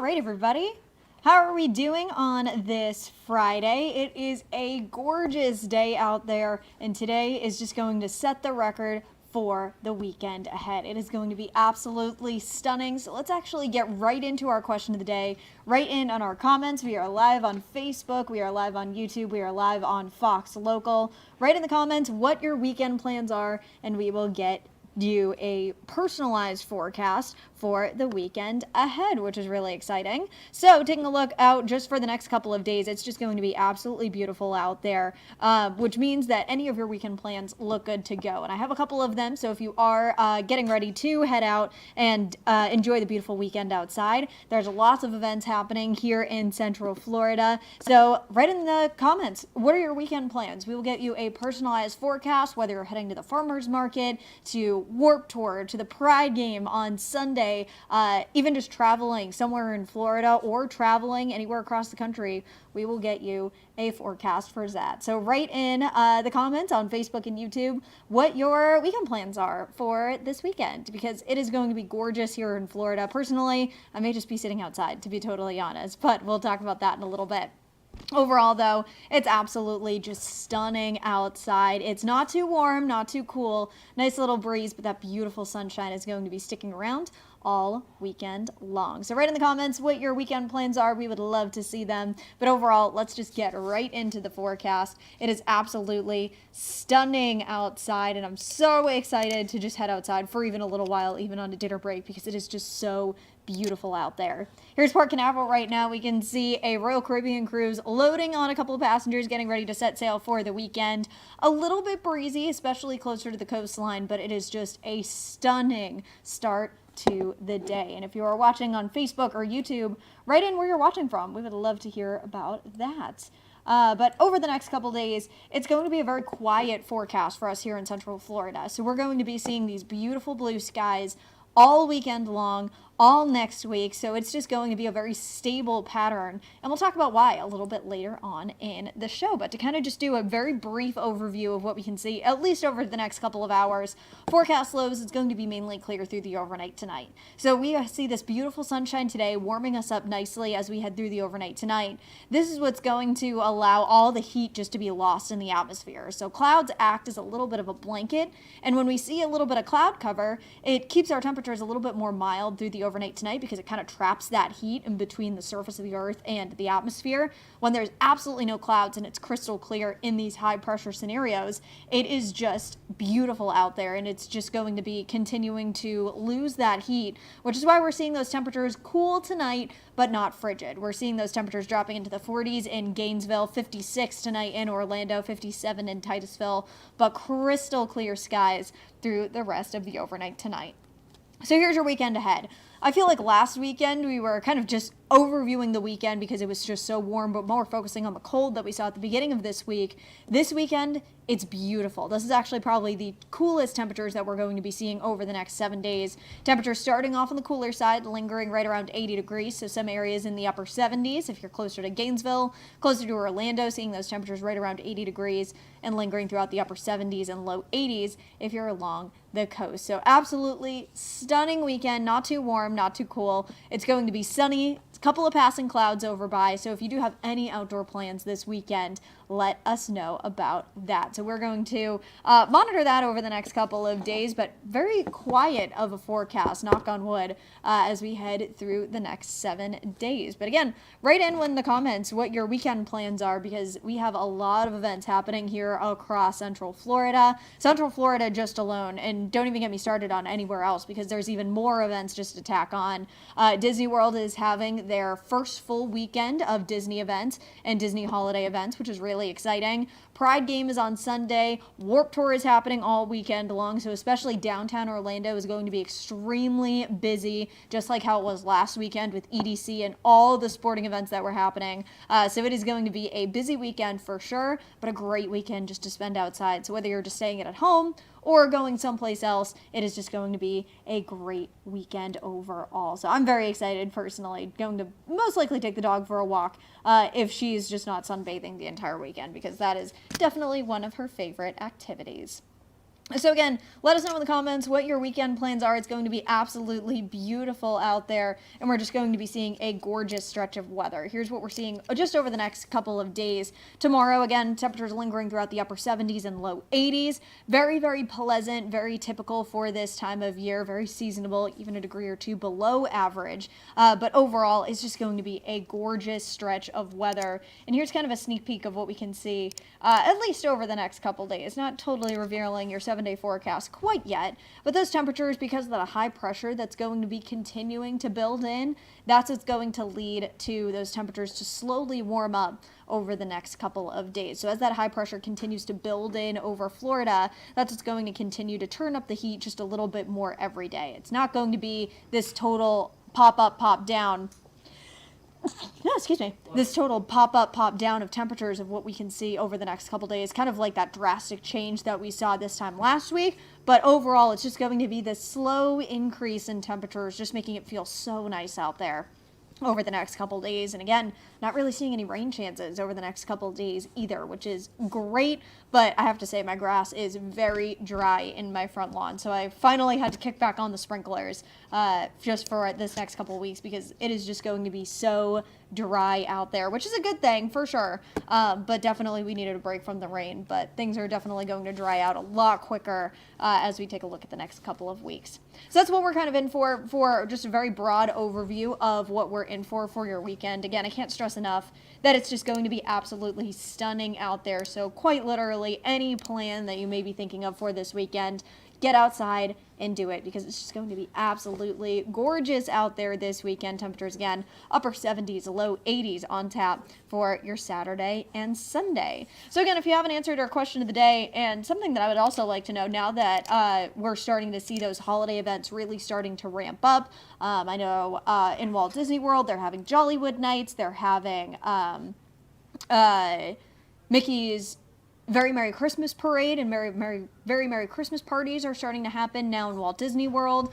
All right, everybody. How are we doing on this Friday? It is a gorgeous day out there, and today is just going to set the record for the weekend ahead. It is going to be absolutely stunning. So let's actually get right into our question of the day. Right in on our comments. We are live on Facebook. We are live on YouTube. We are live on Fox Local. Write in the comments what your weekend plans are, and we will get you a personalized forecast for the weekend ahead, which is really exciting. So taking a look out just for the next couple of days, it's just going to be absolutely beautiful out there, which means that any of your weekend plans look good to go. And I have a couple of them, so if you are getting ready to head out and enjoy the beautiful weekend outside, there's lots of events happening here in Central Florida. So write in the comments, what are your weekend plans? We will get you a personalized forecast, whether you're heading to the farmer's market, to Warped Tour, to the Pride game on Sunday, even just traveling somewhere in Florida or traveling anywhere across the country, we will get you a forecast for that. So write in the comments on Facebook and YouTube what your weekend plans are for this weekend, because it is going to be gorgeous here in Florida. Personally, I may just be sitting outside, to be totally honest, but we'll talk about that in a little bit. Overall, though, it's absolutely just stunning outside. It's not too warm, not too cool. Nice little breeze, but that beautiful sunshine is going to be sticking around all weekend long. So write in the comments what your weekend plans are. We would love to see them. But overall, let's just get right into the forecast. It is absolutely stunning outside, and I'm so excited to just head outside for even a little while, even on a dinner break, because it is just so beautiful out there. Here's Port Canaveral right now. We can see a Royal Caribbean cruise loading on a couple of passengers, getting ready to set sail for the weekend. A little bit breezy, especially closer to the coastline, but it is just a stunning start to the day. And if you are watching on Facebook or YouTube, write in where you're watching from. We would love to hear about that. But over the next couple days, it's going to be a very quiet forecast for us here in Central Florida. So we're going to be seeing these beautiful blue skies all weekend long, all next week. So it's just going to be a very stable pattern. And we'll talk about why a little bit later on in the show. But to kind of just do a very brief overview of what we can see, at least over the next couple of hours, forecast lows, it's going to be mainly clear through the overnight tonight. So we see this beautiful sunshine today warming us up nicely as we head through the overnight tonight. This is what's going to allow all the heat just to be lost in the atmosphere. So clouds act as a little bit of a blanket. And when we see a little bit of cloud cover, it keeps our temperatures a little bit more mild through the overnight tonight, because it kind of traps that heat in between the surface of the earth and the atmosphere. When there's absolutely no clouds and it's crystal clear in these high pressure scenarios, it is just beautiful out there, and it's just going to be continuing to lose that heat, which is why we're seeing those temperatures cool tonight but not frigid. We're seeing those temperatures dropping into the 40s in Gainesville, 56 tonight in Orlando, 57 in Titusville, but crystal clear skies through the rest of the overnight tonight. So here's your weekend ahead. I feel like last weekend we were kind of just overviewing the weekend because it was just so warm, but more focusing on the cold that we saw at the beginning of this week. This weekend, it's beautiful. This is actually probably the coolest temperatures that we're going to be seeing over the next 7 days. Temperatures starting off on the cooler side, lingering right around 80 degrees, so some areas in the upper 70s. If you're closer to Gainesville, closer to Orlando, seeing those temperatures right around 80 degrees and lingering throughout the upper 70s and low 80s if you're along the coast. So absolutely stunning weekend, not too warm, not too cool. It's going to be sunny. A couple of passing clouds over by, so if you do have any outdoor plans this weekend, let us know about that. So we're going to monitor that over the next couple of days, but very quiet of a forecast, knock on wood, as we head through the next 7 days. But again, write in the comments what your weekend plans are, because we have a lot of events happening here across Central Florida. Central Florida just alone, and don't even get me started on anywhere else, because there's even more events just to tack on. Disney World is having their first full weekend of Disney events and Disney holiday events, which is really exciting. Pride game is on Sunday. Warped Tour is happening all weekend long, so especially downtown Orlando is going to be extremely busy, just like how it was last weekend with EDC and all the sporting events that were happening. So it is going to be a busy weekend for sure, but a great weekend just to spend outside. So whether you're just staying at home or going someplace else, it is just going to be a great weekend overall. So I'm very excited personally. Going to most likely take the dog for a walk if she's just not sunbathing the entire weekend, because that is definitely one of her favorite activities. So again, let us know in the comments what your weekend plans are. It's going to be absolutely beautiful out there, and we're just going to be seeing a gorgeous stretch of weather. Here's what we're seeing just over the next couple of days. Tomorrow, again, temperatures lingering throughout the upper 70s and low 80s. Very, very pleasant, very typical for this time of year, very seasonable, even a degree or two below average. But overall, it's just going to be a gorgeous stretch of weather. And here's kind of a sneak peek of what we can see, at least over the next couple days. Not totally revealing your 7-day forecast quite yet, but those temperatures, because of the high pressure that's going to be continuing to build in, that's what's going to lead to those temperatures to slowly warm up over the next couple of days. So as that high pressure continues to build in over Florida, that's what's going to continue to turn up the heat just a little bit more every day. It's not going to be this total pop up, pop down. No, excuse me. This total pop up, pop down of temperatures of what we can see over the next couple days, kind of like that drastic change that we saw this time last week. But overall, it's just going to be this slow increase in temperatures, just making it feel so nice out there over the next couple days. And again, not really seeing any rain chances over the next couple days either, which is great. But I have to say my grass is very dry in my front lawn. So I finally had to kick back on the sprinklers just for this next couple of weeks, because it is just going to be so dry out there, which is a good thing for sure. But definitely we needed a break from the rain. But things are definitely going to dry out a lot quicker as we take a look at the next couple of weeks. So that's what we're kind of in for just a very broad overview of what we're in for your weekend. Again, I can't stress enough that it's just going to be absolutely stunning out there. So quite literally any plan that you may be thinking of for this weekend, get outside and do it, because it's just going to be absolutely gorgeous out there this weekend. Temperatures, again, upper 70s, low 80s on tap for your Saturday and Sunday. So again, if you haven't answered our question of the day, and something that I would also like to know now that we're starting to see those holiday events really starting to ramp up. I know in Walt Disney World, they're having Jollywood nights. They're having Mickey's Very Merry Christmas Parade and Very Merry Christmas parties are starting to happen now in Walt Disney World.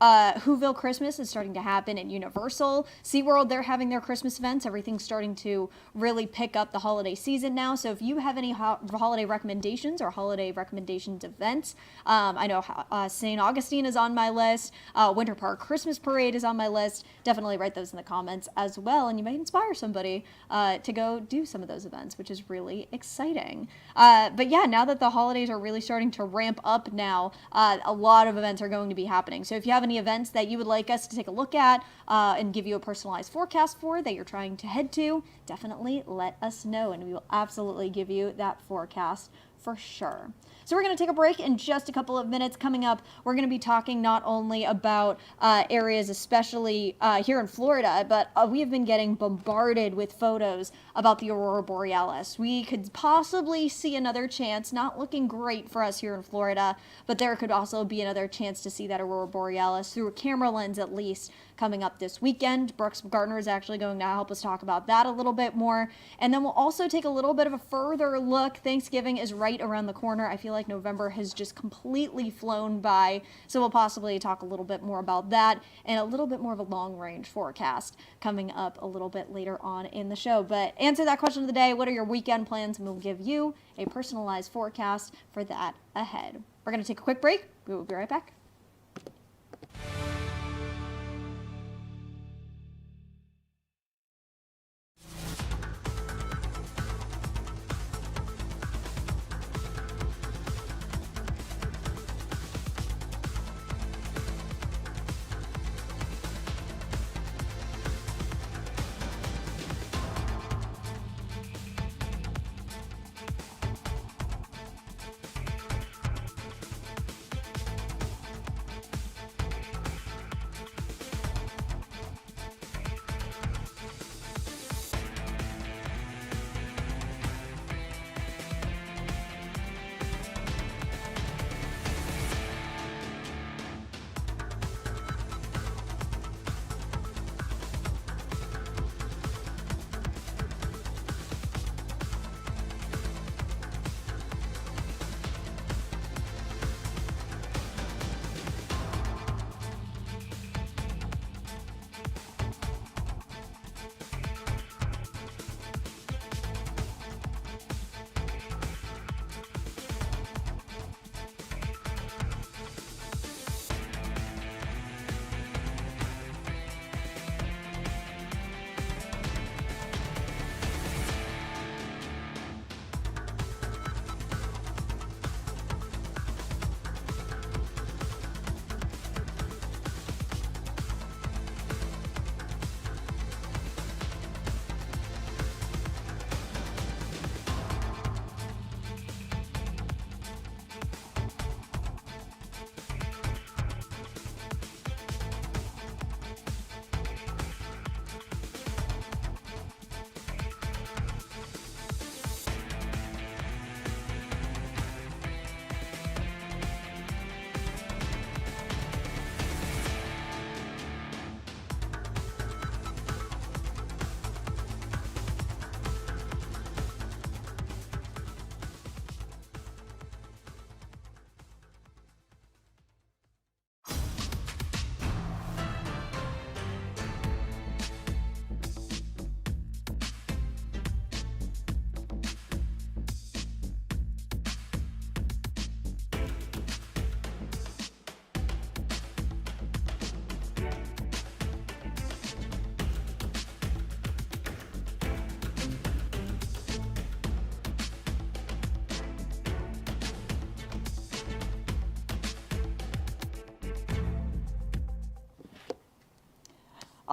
Whoville Christmas is starting to happen at Universal. SeaWorld, they're having their Christmas events. Everything's starting to really pick up the holiday season now. So if you have any holiday recommendations or holiday recommendations events, I know St. Augustine is on my list. Winter Park Christmas Parade is on my list. Definitely write those in the comments as well, and you might inspire somebody to go do some of those events, which is really exciting. But yeah, now that the holidays are really starting to ramp up now, a lot of events are going to be happening. So if you have any events that you would like us to take a look at and give you a personalized forecast for that you're trying to head to, definitely let us know, and we will absolutely give you that forecast for sure. So we're going to take a break in just a couple of minutes. Coming up, we're going to be talking not only about areas, especially here in Florida, but we have been getting bombarded with photos about the Aurora Borealis. We could possibly see another chance, not looking great for us here in Florida, but there could also be another chance to see that Aurora Borealis through a camera lens at least coming up this weekend. Brooks Gardner is actually going to help us talk about that a little bit more. And then we'll also take a little bit of a further look. Thanksgiving is right around the corner. I feel like November has just completely flown by. So we'll possibly talk a little bit more about that and a little bit more of a long range forecast coming up a little bit later on in the show. But answer that question of the day. What are your weekend plans? And we'll give you a personalized forecast for that ahead. We're going to take a quick break. We will be right back.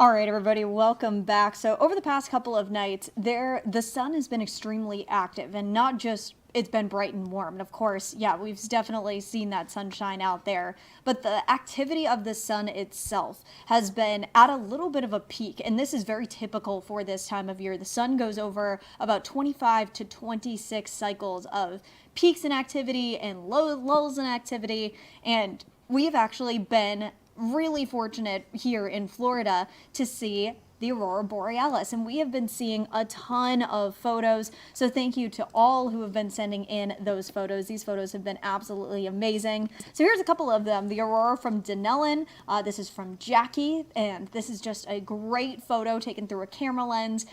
All right, everybody, welcome back. So over the past couple of nights, the sun has been extremely active, and not just it's been bright and warm. And of course, yeah, we've definitely seen that sunshine out there, but the activity of the sun itself has been at a little bit of a peak, and this is very typical for this time of year. The sun goes over about 25 to 26 cycles of peaks in activity and lulls in activity, and we've actually been really fortunate here in Florida to see the aurora borealis, and we have been seeing a ton of photos. So thank you to all who have been sending in those photos. These photos have been absolutely amazing. So here's a couple of them. The aurora from Denellen. This is from Jackie, and this is just a great photo taken through a camera lens.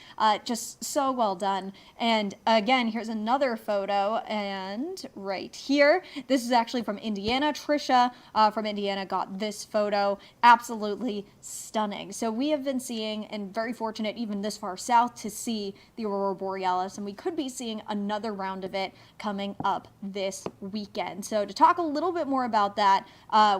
Just so well done. And again, here's another photo, and right here, this is actually from Indiana. Trisha from Indiana got this photo. Absolutely stunning. So we have been seeing, and very fortunate even this far south, to see the aurora borealis, and we could be seeing another round of it coming up this weekend. So to talk a little bit more about that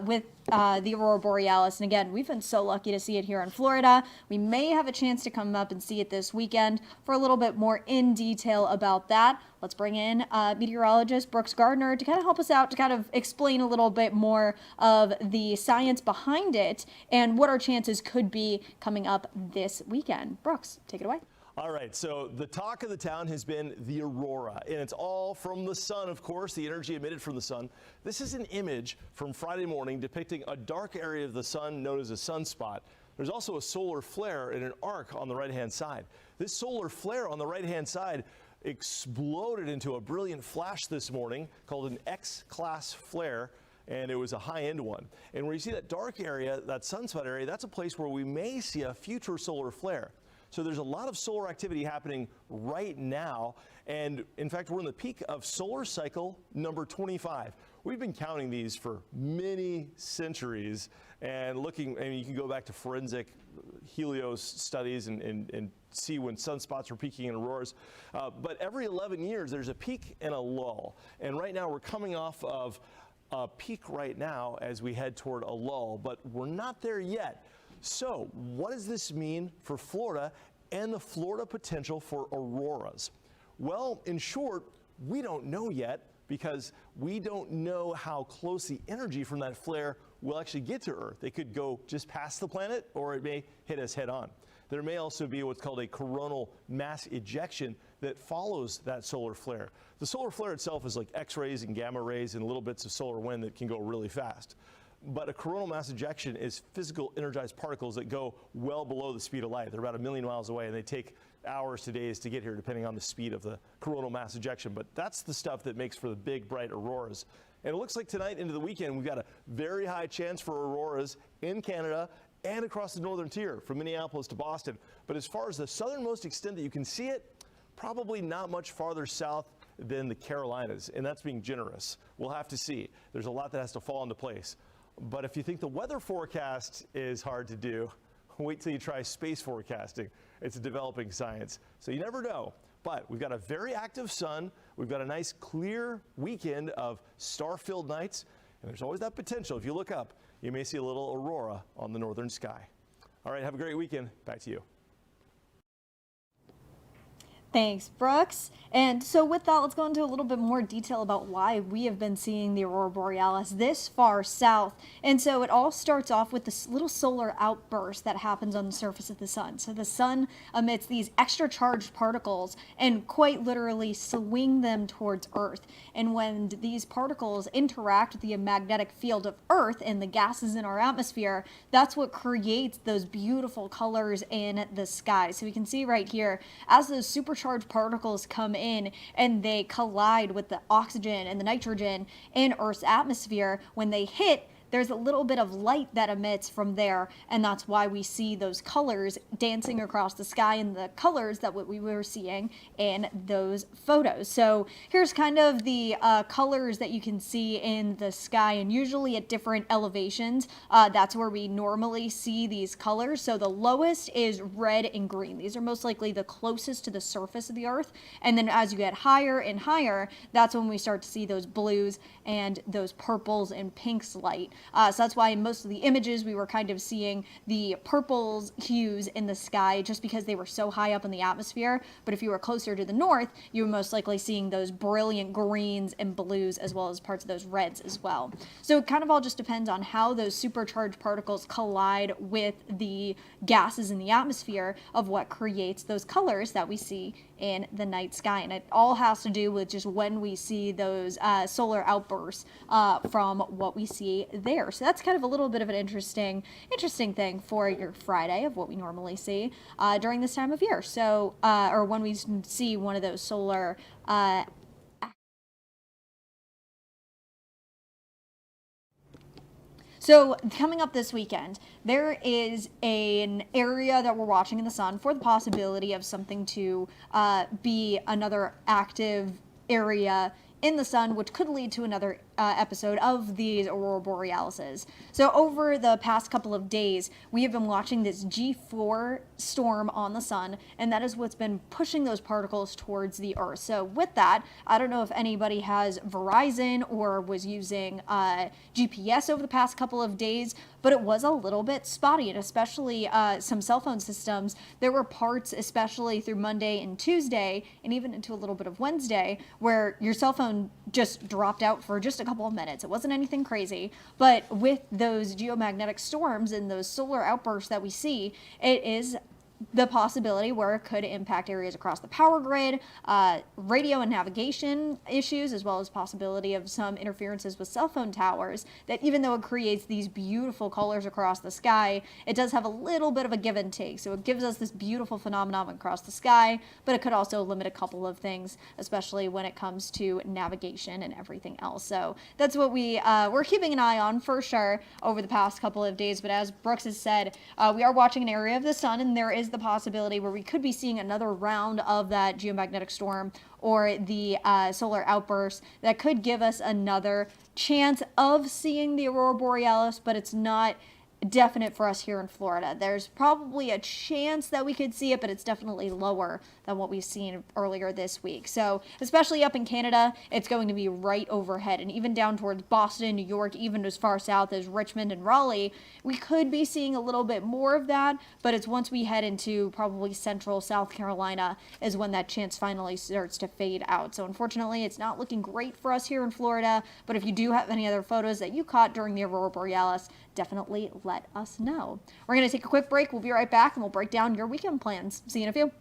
with the aurora borealis, and again, we've been so lucky to see it here in Florida. We may have a chance to come up and see it this weekend. For a little bit more in detail about that, let's bring in meteorologist Brooks Gardner to kind of help us out, to kind of explain a little bit more of the science behind it and what our chances could be coming up this weekend. Brooks, take it away. All right, so the talk of the town has been the aurora, and it's all from the sun, of course, the energy emitted from the sun. This is an image from Friday morning depicting a dark area of the sun known as a sunspot. There's also a solar flare in an arc on the right-hand side. This solar flare on the right-hand side exploded into a brilliant flash this morning called an X-class flare, and it was a high-end one. And where you see that dark area, that sunspot area, that's a place where we may see a future solar flare. So there's a lot of solar activity happening right now, and in fact, we're in the peak of solar cycle number 25. We've been counting these for many centuries, and looking, I mean, you can go back to forensic Helios studies and see when sunspots are peaking in auroras. But every 11 years, there's a peak and a lull. And right now, we're coming off of a peak right now as we head toward a lull, but we're not there yet. So what does this mean for Florida and the Florida potential for auroras? Well, in short, we don't know yet, because we don't know how close the energy from that flare will actually get to Earth. It could go just past the planet, or it may hit us head on. There may also be what's called a coronal mass ejection that follows that solar flare. The solar flare itself is like X-rays and gamma rays and little bits of solar wind that can go really fast. But a coronal mass ejection is physical energized particles that go well below the speed of light. They're about 1 million miles away, and they take hours to days to get here, depending on the speed of the coronal mass ejection. But that's the stuff that makes for the big, bright auroras. And it looks like tonight into the weekend, we've got a very high chance for auroras in Canada and across the northern tier, from Minneapolis to Boston. But as far as the southernmost extent that you can see it, probably not much farther south than the Carolinas, and that's being generous. We'll have to see. There's a lot that has to fall into place. But if you think the weather forecast is hard to do, wait till you try space forecasting. It's a developing science, so you never know. But we've got a very active sun. We've got a nice clear weekend of star-filled nights, and there's always that potential. If you look up, you may see a little aurora on the northern sky. All right, have a great weekend. Back to you. Thanks, Brooks. And so with that, let's go into a little bit more detail about why we have been seeing the aurora borealis this far south. And so it all starts off with this little solar outburst that happens on the surface of the sun. So the sun emits these extra charged particles and quite literally swing them towards Earth. And when these particles interact with the magnetic field of Earth and the gases in our atmosphere, that's what creates those beautiful colors in the sky. So we can see right here, as those supercharged particles come in and they collide with the oxygen and the nitrogen in Earth's atmosphere, when they hit, there's a little bit of light that emits from there, and that's why we see those colors dancing across the sky, and the colors that what we were seeing in those photos. So here's kind of the colors that you can see in the sky, and usually at different elevations, that's where we normally see these colors. So the lowest is red and green. These are most likely the closest to the surface of the Earth, and then as you get higher and higher, that's when we start to see those blues and those purples and pinks light. So that's why in most of the images we were kind of seeing the purples hues in the sky just because they were so high up in the atmosphere. But if you were closer to the north, you were most likely seeing those brilliant greens and blues as well as parts of those reds as well. So it kind of all just depends on how those supercharged particles collide with the gases in the atmosphere of what creates those colors that we see in the night sky. And it all has to do with just when we see those solar outbursts from what we see there. So that's kind of a little bit of an interesting thing for your Friday of what we normally see during this time of year. So, or when we see one of those solar So coming up this weekend, there is an area that we're watching in the sun for the possibility of something to be another active area in the sun, which could lead to another episode of these aurora borealises. So over the past couple of days, we have been watching this G4 storm on the sun, and that is what's been pushing those particles towards the Earth. So with that, I don't know if anybody has Verizon or was using GPS over the past couple of days, but it was a little bit spotty, and especially some cell phone systems. There were parts, especially through Monday and Tuesday, and even into a little bit of Wednesday, where your cell phone just dropped out for just a couple of minutes. It wasn't anything crazy, but with those geomagnetic storms and those solar outbursts that we see, it is the possibility where it could impact areas across the power grid, radio and navigation issues, as well as possibility of some interferences with cell phone towers, that even though it creates these beautiful colors across the sky, it does have a little bit of a give and take. So it gives us this beautiful phenomenon across the sky, but it could also limit a couple of things, especially when it comes to navigation and everything else. So that's what we're keeping an eye on for sure over the past couple of days. But as Brooks has said, we are watching an area of the sun, and there is the possibility where we could be seeing another round of that geomagnetic storm or the solar outburst that could give us another chance of seeing the aurora borealis, but it's not definite for us here in Florida. There's probably a chance that we could see it, but it's definitely lower than what we've seen earlier this week. So especially up in Canada, it's going to be right overhead, and even down towards Boston, New York, even as far south as Richmond and Raleigh, we could be seeing a little bit more of that, but it's once we head into probably central South Carolina is when that chance finally starts to fade out. So unfortunately, it's not looking great for us here in Florida, but if you do have any other photos that you caught during the aurora borealis, definitely let us know. We're going to take a quick break. We'll be right back, and we'll break down your weekend plans. See you in a few.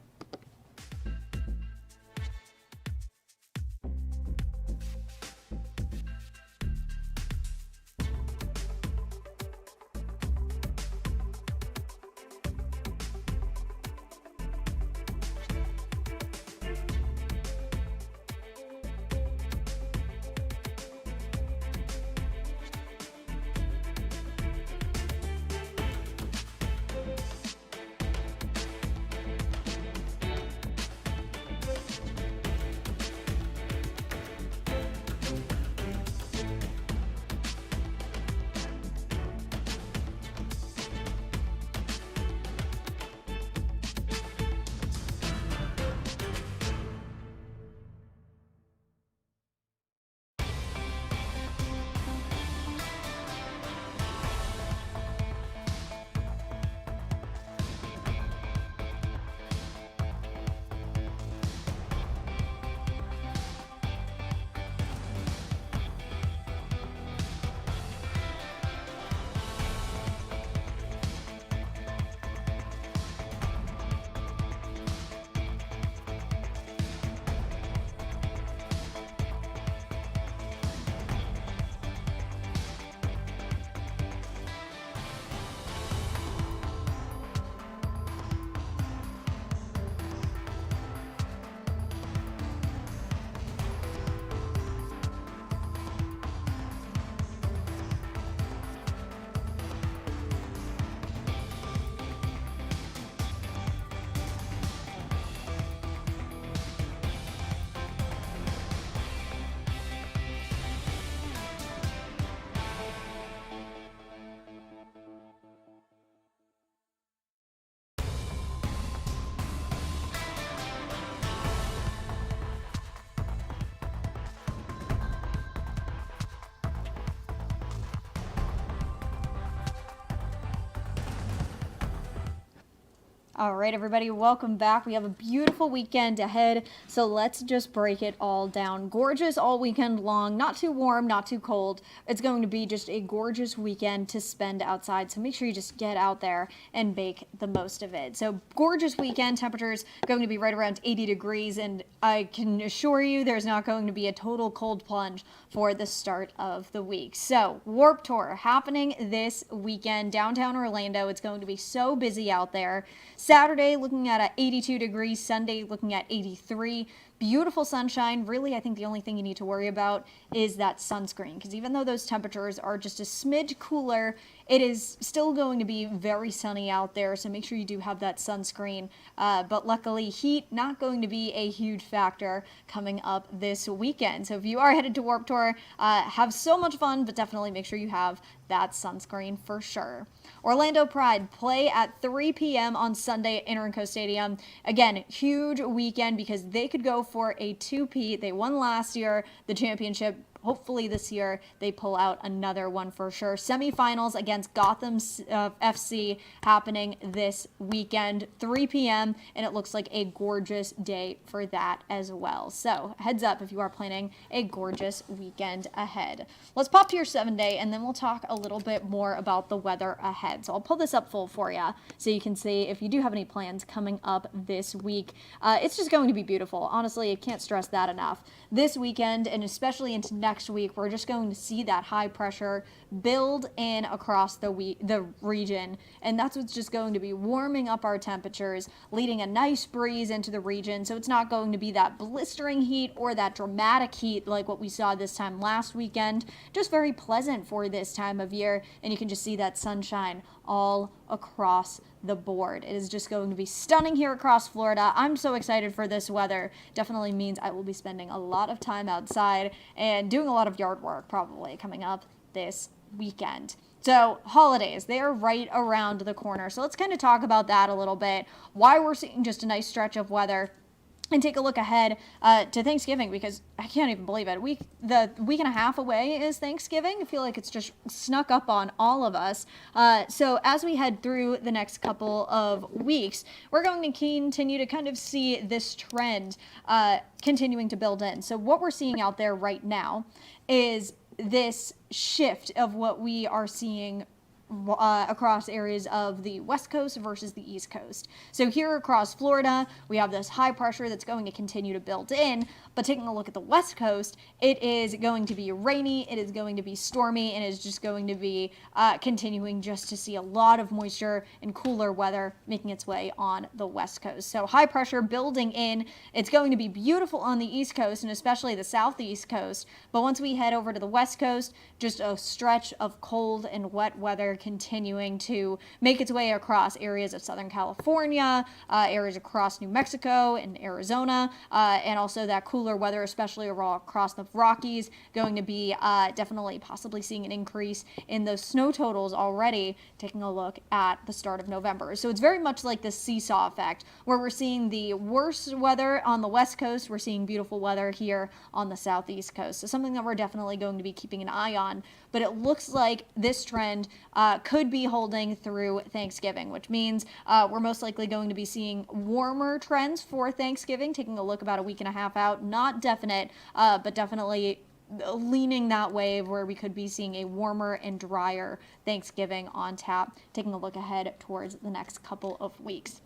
All right, everybody, welcome back. We have a beautiful weekend ahead, so let's just break it all down. Gorgeous all weekend long, not too warm, not too cold. It's going to be just a gorgeous weekend to spend outside, so make sure you just get out there and make the most of it. So gorgeous weekend, temperatures going to be right around 80 degrees, and I can assure you there's not going to be a total cold plunge for the start of the week. So Warped Tour happening this weekend, downtown Orlando. It's going to be so busy out there. Saturday looking at 82 degrees, Sunday looking at 83. Beautiful sunshine. Really, I think the only thing you need to worry about is that sunscreen, because even though those temperatures are just a smidge cooler, it is still going to be very sunny out there, so make sure you do have that sunscreen. But luckily, heat not going to be a huge factor coming up this weekend. So if you are headed to Warped Tour, have so much fun, but definitely make sure you have that sunscreen for sure. Orlando Pride play at 3 p.m. on Sunday at Interco Stadium. Again, huge weekend because they could go for a 2P. They won last year, the championship. Hopefully this year they pull out another one for sure. Semifinals against Gotham FC happening this weekend, 3 p.m. and it looks like a gorgeous day for that as well. So heads up if you are planning a gorgeous weekend ahead. Let's pop to your 7-day and then we'll talk a little bit more about the weather ahead. So I'll pull this up full for you so you can see if you do have any plans coming up this week. It's just going to be beautiful. Honestly, I can't stress that enough. This weekend and especially into next week, we're just going to see that high pressure build in across the region, and that's what's just going to be warming up our temperatures, leading a nice breeze into the region, so it's not going to be that blistering heat or that dramatic heat like what we saw this time last weekend. Just very pleasant for this time of year, and you can just see that sunshine all across the board. It is just going to be stunning here across Florida. I'm so excited for this weather. Definitely means I will be spending a lot of time outside and doing a lot of yard work probably coming up this weekend. So holidays, they are right around the corner. So let's kind of talk about that a little bit, why we're seeing just a nice stretch of weather, and take a look ahead to Thanksgiving, because I can't even believe it. The week and a half away is Thanksgiving. I feel like it's just snuck up on all of us. So as we head through the next couple of weeks, we're going to continue to kind of see this trend continuing to build in. So what we're seeing out there right now is this shift of what we are seeing across areas of the West Coast versus the East Coast. So here across Florida, we have this high pressure that's going to continue to build in, but taking a look at the West Coast, it is going to be rainy, it is going to be stormy, and it is just going to be continuing just to see a lot of moisture and cooler weather making its way on the West Coast. So high pressure building in, it's going to be beautiful on the East Coast and especially the Southeast Coast, but once we head over to the West Coast, just a stretch of cold and wet weather continuing to make its way across areas of Southern California, areas across New Mexico and Arizona, and also that cooler weather, especially across the Rockies, going to be definitely possibly seeing an increase in those snow totals already, taking a look at the start of November. So it's very much like the seesaw effect, where we're seeing the worst weather on the West Coast, we're seeing beautiful weather here on the Southeast Coast. So something that we're definitely going to be keeping an eye on, but it looks like this trend could be holding through Thanksgiving, which means we're most likely going to be seeing warmer trends for Thanksgiving, taking a look about a week and a half out. Not definite, but definitely leaning that way where we could be seeing a warmer and drier Thanksgiving on tap, taking a look ahead towards the next couple of weeks.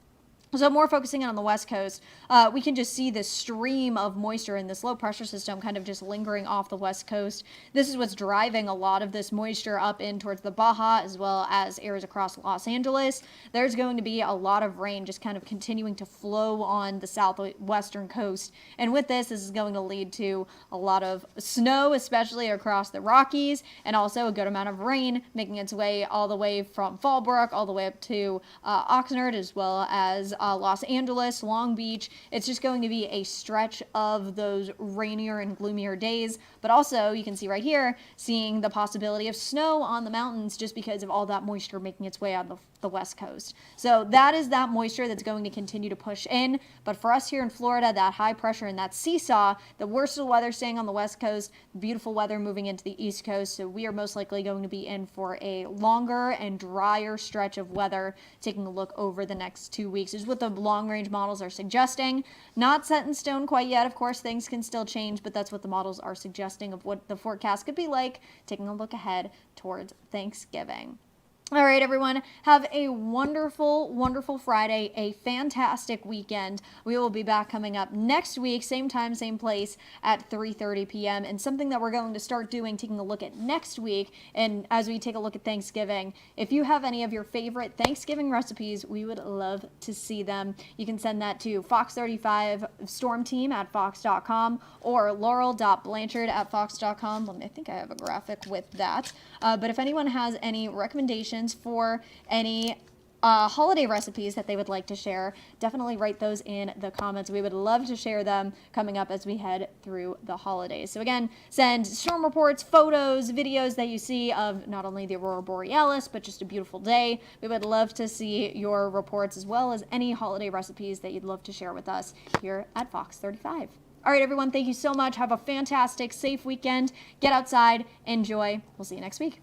So more focusing on the West Coast, we can just see this stream of moisture in this low pressure system kind of just lingering off the West Coast. This is what's driving a lot of this moisture up in towards the Baja as well as areas across Los Angeles. There's going to be a lot of rain just kind of continuing to flow on the southwestern coast. And with this is going to lead to a lot of snow, especially across the Rockies, and also a good amount of rain making its way all the way from Fallbrook all the way up to Oxnard, as well as Los Angeles, Long Beach. It's just going to be a stretch of those rainier and gloomier days. But also, you can see right here, seeing the possibility of snow on the mountains just because of all that moisture making its way on the west coast. So that is that moisture that's going to continue to push in. But for us here in Florida, that high pressure and that seesaw, the worst of the weather staying on the west coast, beautiful weather moving into the east coast. So we are most likely going to be in for a longer and drier stretch of weather. Taking a look over the next 2 weeks is what the long range models are suggesting. Not set in stone quite yet. Of course, things can still change, but that's what the models are suggesting of what the forecast could be like. Taking a look ahead towards Thanksgiving. All right, everyone, have a wonderful, wonderful Friday, a fantastic weekend. We will be back coming up next week, same time, same place at 3:30 p.m. And something that we're going to start doing, taking a look at next week, and as we take a look at Thanksgiving, if you have any of your favorite Thanksgiving recipes, we would love to see them. You can send that to Fox35 Storm Team at Fox.com or Laurel.Blanchard at Fox.com. I think I have a graphic with that. But if anyone has any recommendations for any holiday recipes that they would like to share, definitely write those in the comments. We would love to share them coming up as we head through the holidays. So again, send storm reports, photos, videos that you see of not only the Aurora Borealis, but just a beautiful day. We would love to see your reports as well as any holiday recipes that you'd love to share with us here at Fox 35. All right, everyone, thank you so much. Have a fantastic, safe weekend. Get outside, enjoy. We'll see you next week.